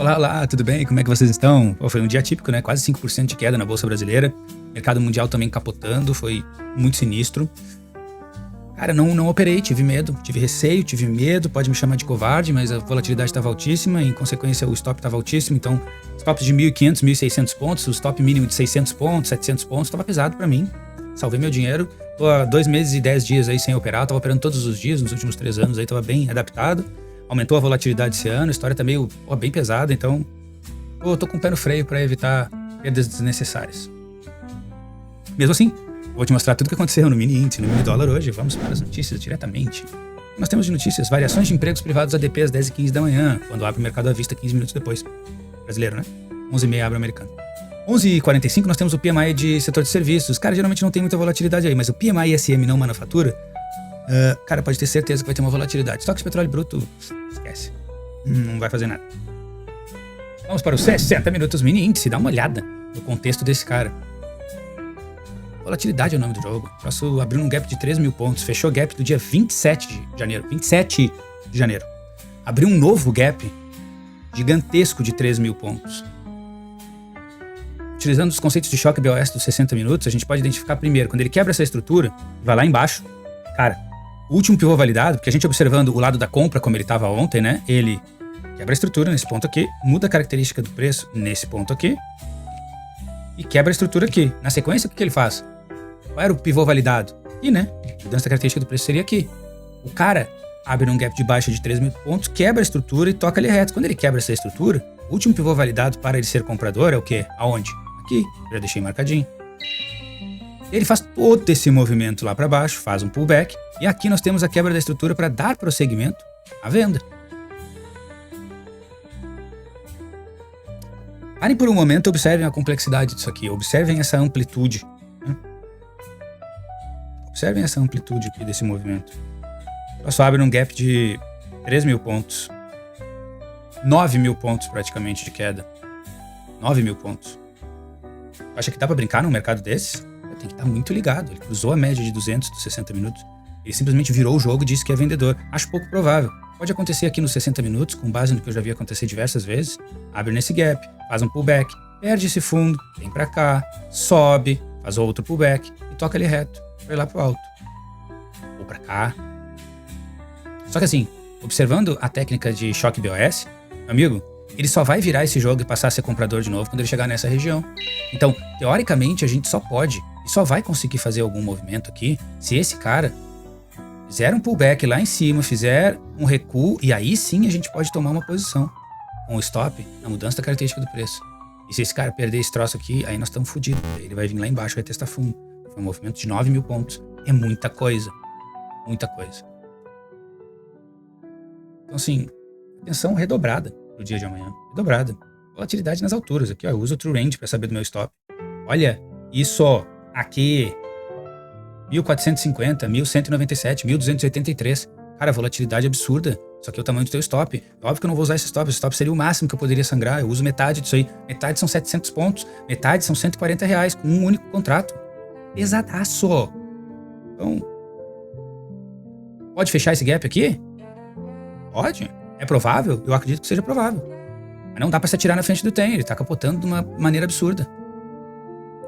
Olá, olá, tudo bem? Como é que vocês estão? Pô, foi um dia típico, né? Quase 5% de queda na Bolsa Brasileira. Mercado mundial também capotando, foi muito sinistro. Cara, não operei, tive medo, tive receio, tive medo, pode me chamar de covarde, mas a volatilidade estava altíssima, em consequência o stop estava altíssimo, então stops de 1.500, 1.600 pontos, o stop mínimo de 600 pontos, 700 pontos, estava pesado para mim. Salvei meu dinheiro, tô há 2 meses e 10 dias aí sem operar, tava operando todos os dias nos últimos 3 anos aí, tava bem adaptado. Aumentou a volatilidade esse ano, a história tá meio bem pesada, então tô com o pé no freio para evitar perdas desnecessárias. Mesmo assim, vou te mostrar tudo o que aconteceu no mini índice, no mini dólar hoje. Vamos para as notícias diretamente. Nós temos de notícias: variações de empregos privados ADP às 10h15 da manhã, quando abre o mercado à vista 15 minutos depois. Brasileiro, né? 11h30 abre o americano. 11h45 nós temos o PMI de setor de serviços. Cara, geralmente não tem muita volatilidade aí, mas o PMI ISM não manufatura, cara, pode ter certeza que vai ter uma volatilidade. Estoque de petróleo bruto, esquece. Não vai fazer nada. Vamos para os 60 minutos mini índice. Dá uma olhada no contexto desse cara. Volatilidade é o nome do jogo. O troço abriu um gap de 3 mil pontos. Fechou gap do dia 27 de janeiro. 27 de janeiro. Abriu um novo gap gigantesco de 3 mil pontos. Utilizando os conceitos de choque BOS dos 60 minutos, a gente pode identificar primeiro, quando ele quebra essa estrutura, vai lá embaixo. Cara, o último pivô validado, porque a gente observando o lado da compra como ele estava ontem, né? Ele quebra a estrutura nesse ponto aqui, muda a característica do preço nesse ponto aqui e quebra a estrutura aqui. Na sequência, o que ele faz? Qual era o pivô validado? E, né? Mudança da característica do preço seria aqui. O cara abre um gap de baixa de 3 mil pontos, quebra a estrutura e toca ali reto. Quando ele quebra essa estrutura, o último pivô validado para ele ser comprador é o quê? Aonde? Aqui. Já deixei marcadinho. Ele faz todo esse movimento lá para baixo, faz um pullback, e aqui nós temos a quebra da estrutura para dar prosseguimento à venda. Parem por um momento e observem a complexidade disso aqui, observem essa amplitude. Observem essa amplitude aqui desse movimento. Ela só abre um gap de 3 mil pontos. 9 mil pontos praticamente de queda. 9 mil pontos. Acha que dá para brincar num mercado desses? Tem que estar muito ligado. Ele cruzou a média de 200 dos 60 minutos. Ele simplesmente virou o jogo e disse que é vendedor. Acho pouco provável. Pode acontecer aqui nos 60 minutos, com base no que eu já vi acontecer diversas vezes. Abre nesse gap, faz um pullback, perde esse fundo, vem para cá, sobe, faz outro pullback e toca ele reto. Vai lá pro alto. Ou para cá. Só que assim, observando a técnica de choque BOS, amigo, ele só vai virar esse jogo e passar a ser comprador de novo quando ele chegar nessa região. Então, teoricamente, a gente só pode e só vai conseguir fazer algum movimento aqui se esse cara fizer um pullback lá em cima, fizer um recuo, e aí sim a gente pode tomar uma posição com o stop na mudança da característica do preço. E se esse cara perder esse troço aqui, aí nós estamos fodidos. Ele vai vir lá embaixo, vai testar fundo. Foi um movimento de 9 mil pontos. É muita coisa. Muita coisa. Então, assim, atenção redobrada pro dia de amanhã. Redobrada. Volatilidade nas alturas. Aqui, ó, eu uso o True Range para saber do meu stop. Olha, isso aqui. 1.450, 1.197, 1.283. Cara, volatilidade absurda. Isso aqui é o tamanho do teu stop. Óbvio que eu não vou usar esse stop. Esse stop seria o máximo que eu poderia sangrar. Eu uso metade disso aí. Metade são 700 pontos. Metade são R$140 com um único contrato. Pesadaço. Então, pode fechar esse gap aqui? Pode. É provável? Eu acredito que seja provável. Mas não dá pra se atirar na frente do TEM. Ele tá capotando de uma maneira absurda.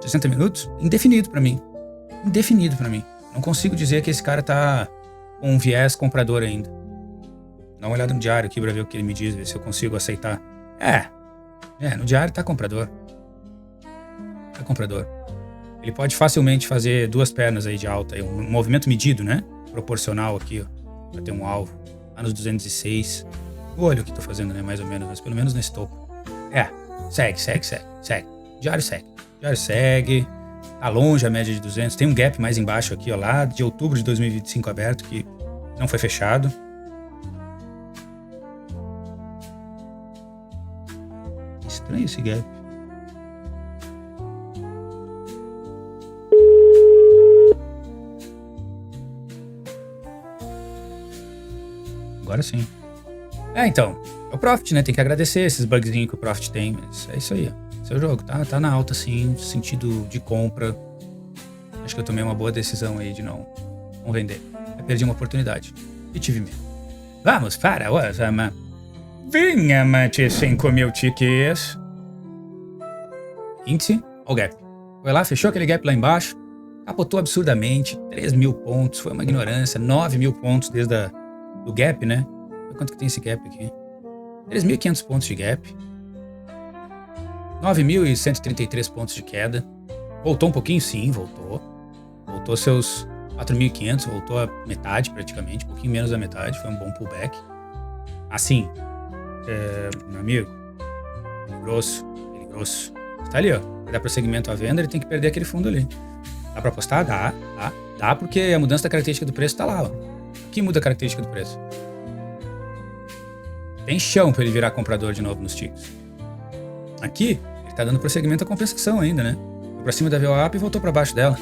60 minutos? Indefinido pra mim. Indefinido pra mim. Não consigo dizer que esse cara tá com um viés comprador ainda. Dá uma olhada no diário aqui pra ver o que ele me diz, ver se eu consigo aceitar. No diário tá comprador. Tá comprador. Ele pode facilmente fazer 2 pernas aí de alta. Aí, um movimento medido, né? Proporcional aqui, ó. Pra ter um alvo. Lá nos 206. Olha o que tô fazendo, né? Mais ou menos. Mas pelo menos nesse topo. Segue. Diário segue. Tá longe a média de 200. Tem um gap mais embaixo aqui, ó. Lá de outubro de 2025 aberto. Que não foi fechado. Estranho esse gap. Agora sim. Então, é o Profit, né? Tem que agradecer esses bugzinhos que o Profit tem, mas é isso aí, ó. Esse é o jogo, tá na alta, sim, no sentido de compra. Acho que eu tomei uma boa decisão aí de não vender. Eu perdi uma oportunidade e tive medo. Vamos para o Venha, mate 5 mil tickets. Índice, ó o gap. Foi lá, fechou aquele gap lá embaixo, capotou absurdamente, 3 mil pontos, foi uma ignorância, 9 mil pontos desde do gap, né? Quanto que tem esse gap aqui? 3.500 pontos de gap. 9.133 pontos de queda. Voltou um pouquinho? Sim, voltou. Voltou seus 4.500, voltou a metade praticamente, um pouquinho menos da metade, foi um bom pullback. Assim, meu amigo, ele grosso. Tá ali, ó. Pra dar prosseguimento à venda, ele tem que perder aquele fundo ali. Dá pra apostar? Dá porque a mudança da característica do preço tá lá, ó. Aqui muda a característica do preço. Tem chão pra ele virar comprador de novo nos ticks. Aqui, ele tá dando prosseguimento à compensação ainda, né? Foi pra cima da VWAP e voltou pra baixo dela.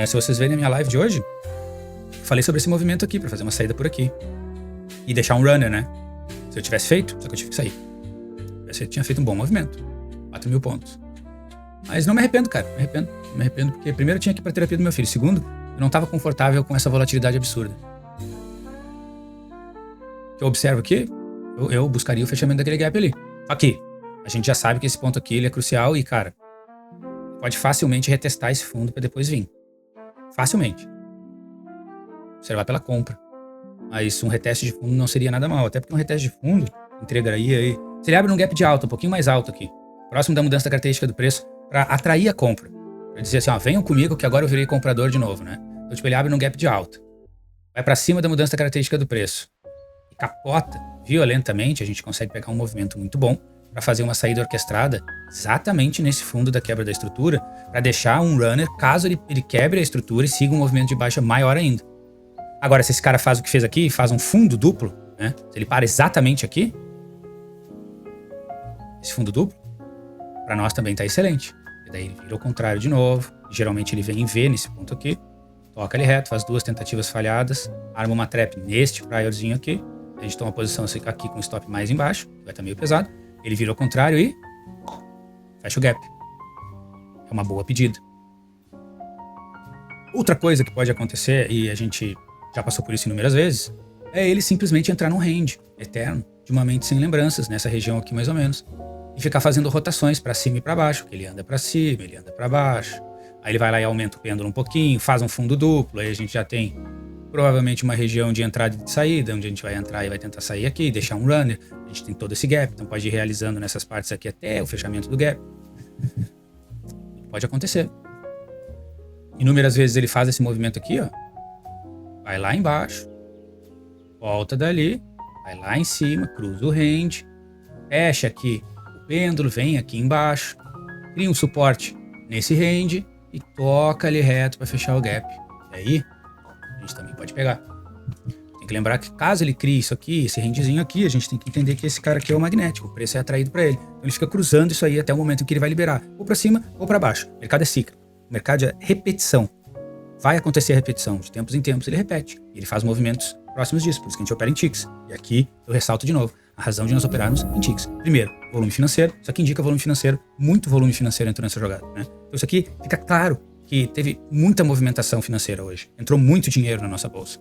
Se vocês verem a minha live de hoje, eu falei sobre esse movimento aqui, pra fazer uma saída por aqui. E deixar um runner, né? Se eu tivesse feito, só que eu tive que sair. Eu tinha feito um bom movimento. 4 mil pontos. Mas não me arrependo, cara. Me arrependo porque primeiro eu tinha que ir pra terapia do meu filho. Segundo, eu não tava confortável com essa volatilidade absurda. O que eu observo aqui, eu buscaria o fechamento daquele gap ali. Aqui, a gente já sabe que esse ponto aqui ele é crucial e, cara, pode facilmente retestar esse fundo pra depois vir. Facilmente. Observar pela compra. Mas um reteste de fundo não seria nada mal. Até porque um reteste de fundo entregaria aí... Se ele abre num gap de alta, um pouquinho mais alto aqui, próximo da mudança da característica do preço, pra atrair a compra. Pra dizer assim, ó, venham comigo que agora eu virei comprador de novo, né? Então, tipo, ele abre num gap de alta. Vai pra cima da mudança da característica do preço. E capota violentamente, a gente consegue pegar um movimento muito bom para fazer uma saída orquestrada exatamente nesse fundo da quebra da estrutura, para deixar um runner, caso ele quebre a estrutura e siga um movimento de baixa maior ainda. Agora, se esse cara faz o que fez aqui, faz um fundo duplo, né? Se ele para exatamente aqui, esse fundo duplo, para nós também tá excelente. E daí ele vira ao contrário de novo, geralmente ele vem em V nesse ponto aqui, toca ele reto, faz 2 tentativas falhadas, arma uma trap neste priorzinho aqui, a gente toma a posição aqui com o stop mais embaixo, vai estar meio pesado, ele vira ao contrário e fecha o gap. É uma boa pedida. Outra coisa que pode acontecer, e a gente já passou por isso inúmeras vezes, é ele simplesmente entrar num range eterno, de uma mente sem lembranças, nessa região aqui mais ou menos, e ficar fazendo rotações para cima e para baixo, que ele anda para cima, ele anda para baixo, aí ele vai lá e aumenta o pêndulo um pouquinho, faz um fundo duplo, aí a gente já tem provavelmente uma região de entrada e de saída, onde a gente vai entrar e vai tentar sair aqui, deixar um runner, a gente tem todo esse gap, então pode ir realizando nessas partes aqui até o fechamento do gap. Pode acontecer. Inúmeras vezes ele faz esse movimento aqui, ó, vai lá embaixo, volta dali, vai lá em cima, cruza o range, fecha aqui o pêndulo, vem aqui embaixo, cria um suporte nesse range e toca ali reto para fechar o gap. E aí, a gente também pode pegar. Tem que lembrar que caso ele crie isso aqui, esse rangezinho aqui, a gente tem que entender que esse cara aqui é o magnético, o preço é atraído para ele. Então ele fica cruzando isso aí até o momento em que ele vai liberar, ou para cima ou para baixo. O mercado é cíclico, o mercado é repetição. Vai acontecer a repetição, de tempos em tempos ele repete. E ele faz movimentos próximos disso, por isso que a gente opera em ticks. E aqui eu ressalto de novo a razão de nós operarmos em ticks. Primeiro, volume financeiro. Isso aqui indica volume financeiro, muito volume financeiro entrou nessa jogada, né? Então isso aqui fica claro que teve muita movimentação financeira hoje. Entrou muito dinheiro na nossa bolsa.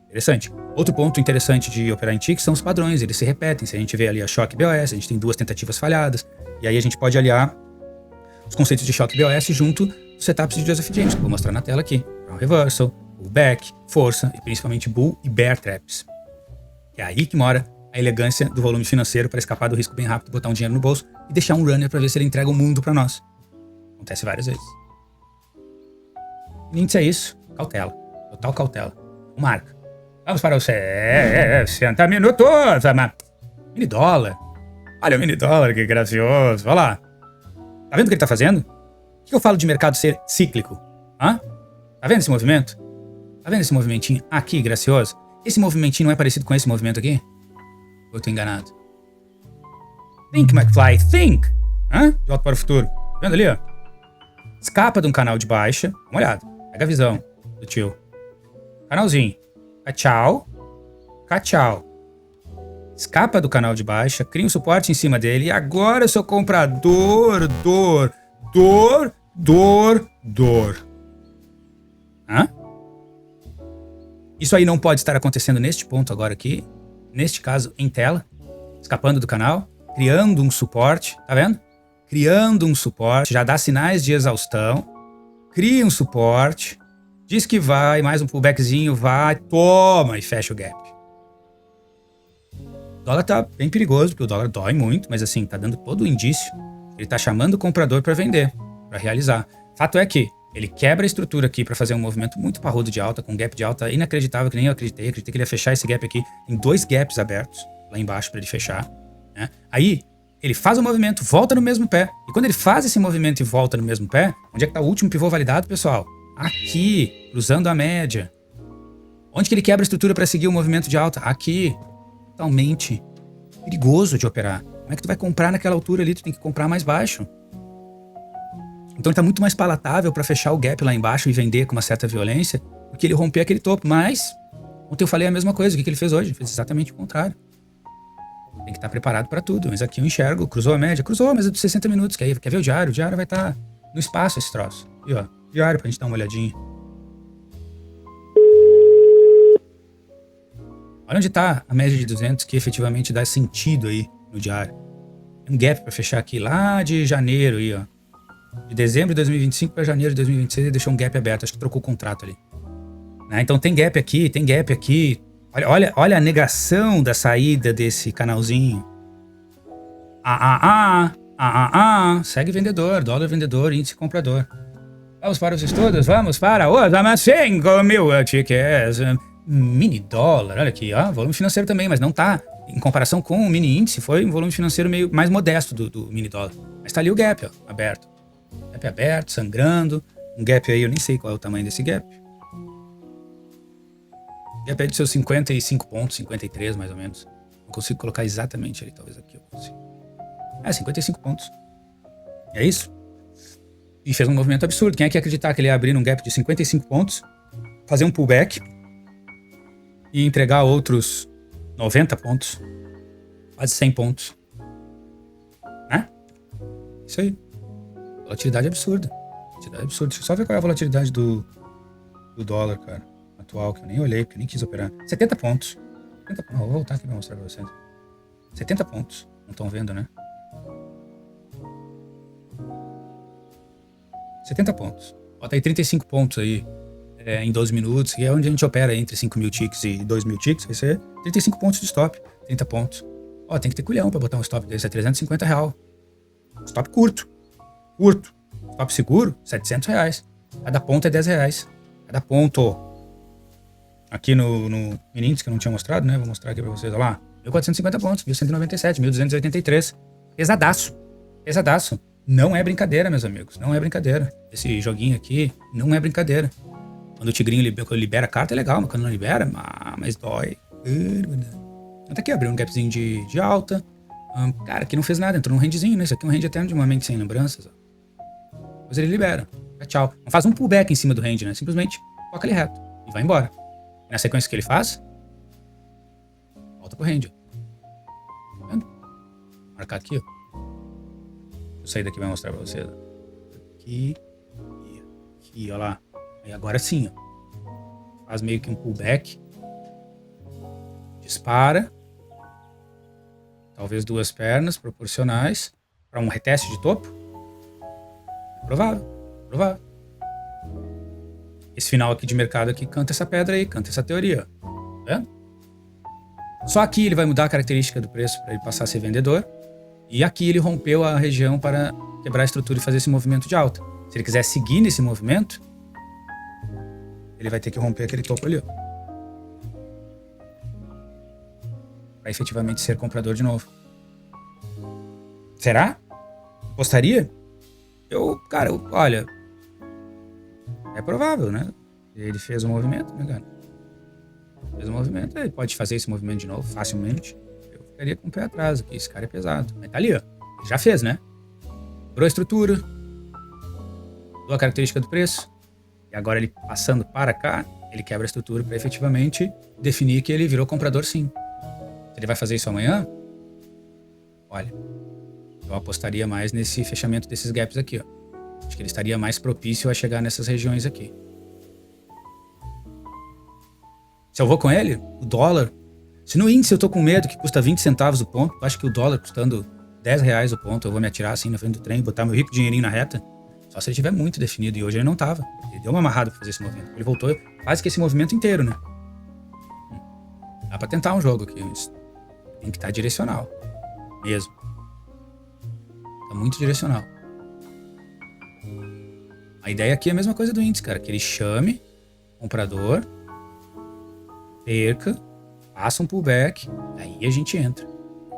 Interessante. Outro ponto interessante de operar em ticks são os padrões, eles se repetem. Se a gente vê ali a choque BOS, a gente tem 2 tentativas falhadas, e aí a gente pode aliar os conceitos de choque BOS junto dos setups de Joseph James, que eu vou mostrar na tela aqui. Brown Reversal, Pullback, Força e principalmente Bull e Bear Traps. É aí que mora a elegância do volume financeiro para escapar do risco bem rápido, botar um dinheiro no bolso e deixar um runner para ver se ele entrega o mundo para nós. Acontece várias vezes. O índice é isso, cautela, total cautela. Marca. Vamos para os 60 minutos, mini dólar. Olha o mini dólar, que gracioso. Olha lá. Tá vendo o que ele tá fazendo? O que eu falo de mercado ser cíclico? Hã? Tá vendo esse movimento? Tá vendo esse movimentinho aqui, gracioso? Esse movimentinho não é parecido com esse movimento aqui? Ou eu tô enganado? Think, McFly, think! Hã? De volta para o futuro. Tá vendo ali, ó? Escapa de um canal de baixa. Dá uma olhada. Pega a visão do tio. Canalzinho. Tchau. Tchau. Escapa do canal de baixa, cria um suporte em cima dele e agora eu sou comprador, dor. Hã? Isso aí não pode estar acontecendo neste ponto agora aqui, neste caso em tela, escapando do canal, criando um suporte, tá vendo? Criando um suporte, já dá sinais de exaustão, cria um suporte, diz que vai, mais um pullbackzinho, vai, toma e fecha o gap. O dólar tá bem perigoso, porque o dólar dói muito, mas assim, tá dando todo o indício. Ele tá chamando o comprador para vender, para realizar. Fato é que ele quebra a estrutura aqui para fazer um movimento muito parrudo de alta, com um gap de alta inacreditável, que nem eu acreditei. Acreditei que ele ia fechar esse gap aqui. Tem 2 gaps abertos lá embaixo para ele fechar, né? Aí, ele faz o movimento, volta no mesmo pé. E quando ele faz esse movimento e volta no mesmo pé, onde é que tá o último pivô validado, pessoal? Aqui, cruzando a média. Onde que ele quebra a estrutura para seguir o movimento de alta? Aqui. Totalmente perigoso de operar. Como é que tu vai comprar naquela altura ali? Tu tem que comprar mais baixo. Então ele tá muito mais palatável para fechar o gap lá embaixo e vender com uma certa violência do que ele romper aquele topo. Mas, ontem eu falei a mesma coisa. O que ele fez hoje? Fez exatamente o contrário. Tem que estar preparado para tudo. Mas aqui eu enxergo. Cruzou a média? Cruzou, mas é de 60 minutos. Quer ver o diário? O diário vai estar no espaço esse troço. E ó, diário pra gente dar uma olhadinha. Olha onde tá a média de 200 que efetivamente dá sentido aí no diário. Tem um gap para fechar aqui lá de janeiro aí, ó. De dezembro de 2025 para janeiro de 2026 ele deixou um gap aberto. Acho que trocou o contrato ali. Né? Então tem gap aqui, tem gap aqui. Olha a negação da saída desse canalzinho. Segue vendedor, dólar vendedor, índice comprador. Vamos para os estudos, vamos para os 5.000 tickets. Mini dólar, olha aqui, ó, volume financeiro também, mas não tá, em comparação com o mini índice, foi um volume financeiro meio mais modesto do mini dólar. Mas tá ali o gap, ó, aberto. Gap aberto, sangrando. Um gap aí, eu nem sei qual é o tamanho desse gap. Gap é de seus 55 pontos, 53 mais ou menos. Não consigo colocar exatamente ali, talvez aqui eu consiga. 55 pontos. É isso? E fez um movimento absurdo. Quem é que ia acreditar que ele ia abrir um gap de 55 pontos, fazer um pullback e entregar outros 90 pontos, quase 100 pontos, né? Isso aí. Volatilidade absurda. Volatilidade absurda. Deixa eu só ver qual é a volatilidade do dólar, cara, atual, que eu nem olhei, porque eu nem quis operar. 70 pontos. 70 pontos. Vou voltar aqui pra mostrar pra vocês. 70 pontos. Não estão vendo, né? 70 pontos. Bota aí 35 pontos aí. Em 12 minutos, que é onde a gente opera entre 5.000 ticks e 2.000 ticks, vai ser 35 pontos de stop, 30 pontos. Ó, tem que ter culhão pra botar um stop desse, é R$350. Stop curto. Stop seguro, R$700. Cada ponto é R$10. Cada ponto. Aqui no mini índice que eu não tinha mostrado, né? Vou mostrar aqui pra vocês, ó lá. 1.450 pontos, 1.197, 1.283. Pesadaço. Não é brincadeira, meus amigos, não é brincadeira. Esse joguinho aqui não é brincadeira. Quando o tigrinho libera a carta é legal, mas quando não libera, mas dói. Até aqui abriu um gapzinho de alta. Cara, aqui não fez nada, entrou num rangezinho, né? Isso aqui é um range eterno de uma mente sem lembranças. Ó. Depois ele libera. Tchau. Não faz um pullback em cima do range, né? Simplesmente toca ele reto e vai embora. E na sequência que ele faz, volta pro range. Tá vendo? Vou marcar aqui, ó. Deixa eu sair daqui e mostrar pra vocês. Aqui, ó lá. Aí agora sim, ó. Faz meio que um pullback. Dispara. Talvez 2 pernas proporcionais para um reteste de topo. Provável. Esse final aqui de mercado aqui canta essa pedra aí, canta essa teoria. Tá vendo? Só aqui ele vai mudar a característica do preço para ele passar a ser vendedor. E aqui ele rompeu a região para quebrar a estrutura e fazer esse movimento de alta. Se ele quiser seguir nesse movimento, ele vai ter que romper aquele topo ali, ó. Para efetivamente ser comprador de novo. Será? Apostaria? Olha, é provável, né? Ele fez o movimento, né, cara? Fez o movimento, ele pode fazer esse movimento de novo facilmente. Eu ficaria com o pé atrás aqui, esse cara é pesado. Mas tá ali, ó. Ele já fez, né? Quebrou a estrutura, mudou a característica do preço. E agora ele passando para cá, ele quebra a estrutura para efetivamente definir que ele virou comprador sim. Se ele vai fazer isso amanhã, olha, eu apostaria mais nesse fechamento desses gaps aqui, ó. Acho que ele estaria mais propício a chegar nessas regiões aqui. Se eu vou com ele, o dólar Se no índice eu tô com medo que custa 20 centavos o ponto, tu acha que o dólar custando 10 reais o ponto, eu vou me atirar assim na frente do trem, botar meu rico dinheirinho na reta? Só se ele tiver muito definido, e hoje ele não tava. Ele deu uma amarrada pra fazer esse movimento. Ele voltou quase que esse movimento inteiro, né? Dá pra tentar um jogo aqui, mas tem que estar direcional. Mesmo. Tá muito direcional. A ideia aqui é a mesma coisa do índice, cara. Que ele chame comprador, perca, faça um pullback, aí a gente entra.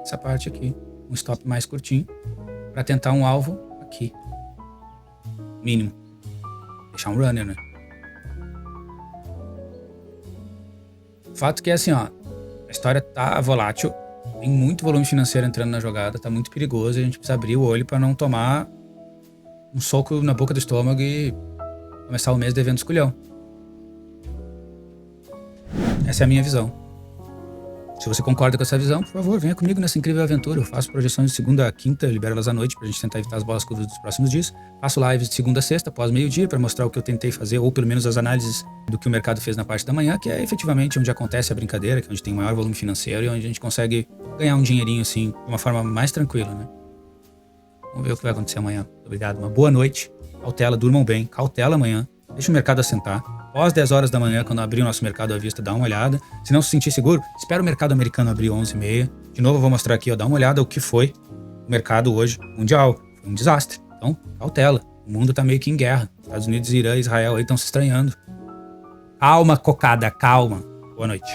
Essa parte aqui. Um stop mais curtinho pra tentar um alvo aqui. Mínimo. Deixar um runner, né? O fato que é assim, ó. A história tá volátil. Tem muito volume financeiro entrando na jogada. Tá muito perigoso. E a gente precisa abrir o olho pra não tomar um soco na boca do estômago e começar o mês devendo esculhão. Essa é a minha visão. Se você concorda com essa visão, por favor, venha comigo nessa incrível aventura. Eu faço projeções de segunda a quinta, libero elas à noite pra gente tentar evitar as bolas curvas dos próximos dias. Faço lives de segunda a sexta, após meio-dia, para mostrar o que eu tentei fazer, ou pelo menos as análises do que o mercado fez na parte da manhã, que é efetivamente onde acontece a brincadeira, que é onde tem maior volume financeiro e onde a gente consegue ganhar um dinheirinho assim, de uma forma mais tranquila, né? Vamos ver o que vai acontecer amanhã. Obrigado, uma boa noite. Cautela, durmam bem. Cautela amanhã. Deixa o mercado assentar. Após 10 horas da manhã, quando abrir o nosso mercado à vista, dá uma olhada. Se não se sentir seguro, espera o mercado americano abrir 11h30. De novo, eu vou mostrar aqui, ó, dá uma olhada o que foi o mercado hoje mundial. Foi um desastre. Então, cautela. O mundo tá meio que em guerra. Estados Unidos, Irã e Israel aí estão se estranhando. Calma, cocada, calma. Boa noite.